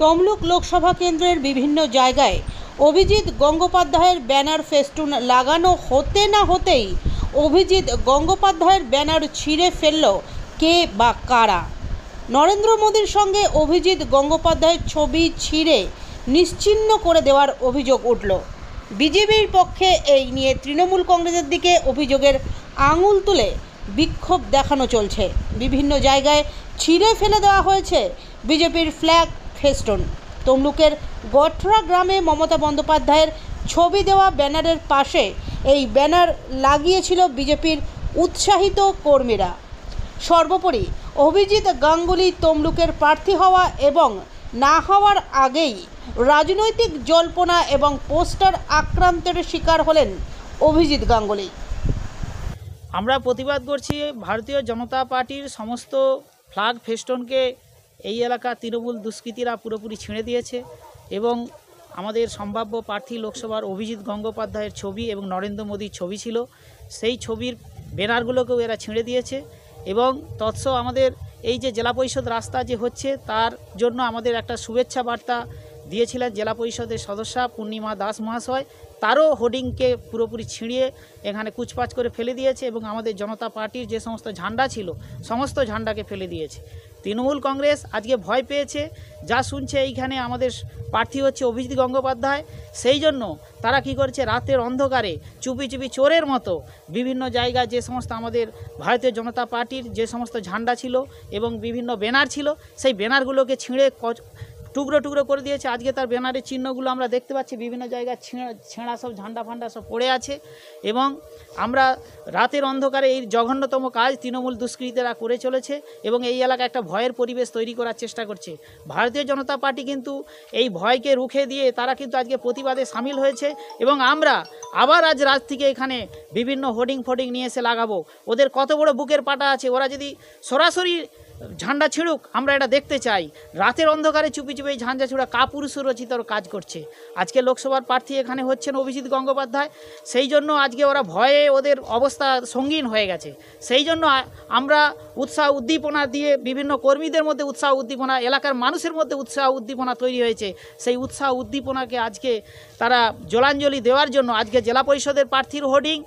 তমলুক লোকসভা কেন্দ্রের বিভিন্ন জায়গায় অভিজিৎ গঙ্গোপাধ্যায়ের ব্যানার ফেস্টুন লাগানো হতে না হতেই অভিজিৎ গঙ্গোপাধ্যায়ের ব্যানার ছিঁড়ে ফেলল কে বা কারা। নরেন্দ্র মোদীর সঙ্গে অভিজিৎ গঙ্গোপাধ্যায়ের ছবি ছিঁড়ে নিশ্চিহ্ন করে দেওয়ার অভিযোগ উঠল। বিজেপির পক্ষে এই নিয়ে তৃণমূল কংগ্রেসের দিকে অভিযোগের আঙুল তুলে বিক্ষোভ দেখানো চলছে। বিভিন্ন জায়গায় ছিঁড়ে ফেলে দেওয়া হয়েছে বিজেপির ফ্ল্যাগ ফেস্টুন। তমলুকের গঠরা গ্রামে মমতা বন্দ্যোপাধ্যায়ের ছবি দেওয়া ব্যানারের পাশে এই ব্যানার লাগিয়েছিল বিজেপির উৎসাহিত কর্মীরা। সর্বোপরি অভিজিৎ গাঙ্গুলি তমলুকের প্রার্থী হওয়া এবং না হওয়ার আগেই রাজনৈতিক জল্পনা এবং পোস্টার আক্রান্তের শিকার হলেন অভিজিৎ গাঙ্গুলি। আমরা প্রতিবাদ করছি ভারতীয় জনতা পার্টির সমস্ত ফ্ল্যাগ ফেস্টনকে এই এলাকা তৃণমূল দুষ্কৃতীরা পুরোপুরি ছিঁড়ে দিয়েছে এবং আমাদের সম্ভাব্য প্রার্থী লোকসভার অভিজিৎ গঙ্গোপাধ্যায়ের ছবি এবং নরেন্দ্র মোদীর ছবি ছিল, সেই ছবির ব্যানারগুলোকেও এরা ছিঁড়ে দিয়েছে এবং তৎসহ আমাদের এই যে জেলা পরিষদ রাস্তা যে হচ্ছে তার জন্য আমাদের একটা শুভেচ্ছা বার্তা দিয়েছিলেন জেলা পরিষদের সদস্যা পূর্ণিমা দাস মহাশয়, তারও হোর্ডিংকে পুরোপুরি ছিঁড়িয়ে এখানে কুচপাচ করে ফেলে দিয়েছে এবং আমাদের জনতা পার্টির যে সমস্ত ঝান্ডা ছিল সমস্ত ঝান্ডাকে ফেলে দিয়েছে। তৃণমূল কংগ্রেস আজকে ভয় পেয়েছে, যা শুনছে এইখানে আমাদের প্রার্থী হচ্ছে অভিজিৎ গঙ্গোপাধ্যায়, সেই জন্য তারা কি করছে রাতের অন্ধকারে চুপি চুপি চোরের মতো বিভিন্ন জায়গায় যে সমস্ত আমাদের ভারতীয় জনতা পার্টির যে সমস্ত ঝান্ডা ছিল এবং বিভিন্ন ব্যানার ছিল সেই ব্যানারগুলোকে ছিঁড়ে টুকরো টুকরো করে দিয়েছে। আজকে তার ব্যানারের চিহ্নগুলো আমরা দেখতে পাচ্ছি বিভিন্ন জায়গায় ছেঁড়া সব ঝান্ডা ফান্ডা সব পড়ে আছে এবং আমরা রাতের অন্ধকারে এই জঘন্যতম কাজ তৃণমূল দুষ্কৃতীরা করে চলেছে এবং এই এলাকায় একটা ভয়ের পরিবেশ তৈরি করার চেষ্টা করছে। ভারতীয় জনতা পার্টি কিন্তু এই ভয়কে রুখে দিয়ে তারা কিন্তু আজকে প্রতিবাদে সামিল হয়েছে এবং আমরা আবার আজ রাত থেকে এখানে বিভিন্ন হোর্ডিং ফোর্ডিং নিয়ে এসে লাগাবো। ওদের কত বড় বুকের পাটা আছে, ওরা যদি সরাসরি ঝান্ডা ছিঁড়ুক আমরা এটা দেখতে চাই। রাতের অন্ধকারে চুপি চুপি ঝান্ডা ছিঁড়া কাপুরুষ রচিত কাজ করছে। আজকে লোকসভার প্রার্থী এখানে হচ্ছেন অভিজিৎ গঙ্গোপাধ্যায়, সেই জন্য আজকে ওরা ভয়ে ওদের অবস্থা সঙ্গীন হয়ে গেছে। সেই জন্য আমরা উৎসাহ উদ্দীপনা দিয়ে বিভিন্ন কর্মীদের মধ্যে উৎসাহ উদ্দীপনা, এলাকার মানুষের মধ্যে উৎসাহ উদ্দীপনা তৈরি হয়েছে। সেই উৎসাহ উদ্দীপনাকে আজকে তারা জলাঞ্জলি দেওয়ার জন্য আজকে জেলা পরিষদের প্রার্থীর হোর্ডিং,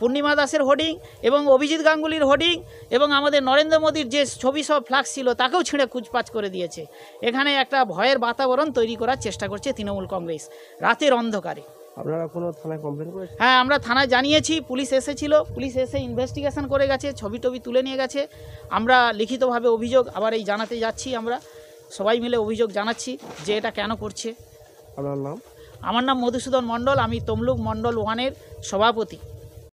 পূর্ণিমা দাসের হোর্ডিং এবং অভিজিৎ গাঙ্গুলির হোর্ডিং এবং আমাদের নরেন্দ্র মোদীর যে ছবি সব ফ্ল্যাক্স ছিল তাকেও ছিঁড়ে কুচপাচ করে দিয়েছে। এখানে একটা ভয়ের বাতাবরণ তৈরি করার চেষ্টা করছে তৃণমূল কংগ্রেস রাতের অন্ধকারে। আপনারা কোনো থানায় কমপ্লেন করেছেন? হ্যাঁ, আমরা থানায় জানিয়েছি, পুলিশ এসেছিল, পুলিশ এসে ইনভেস্টিগেশন করে গেছে, ছবি টবি তুলে নিয়ে গেছে। আমরা লিখিতভাবে অভিযোগ আবার এই জানাতে যাচ্ছি, আমরা সবাই মিলে অভিযোগ জানাচ্ছি যে এটা কেন করছে। আপনার নাম? আমার নাম মধুসূদন মণ্ডল, আমি তমলুক মণ্ডল 1-এর সভাপতি।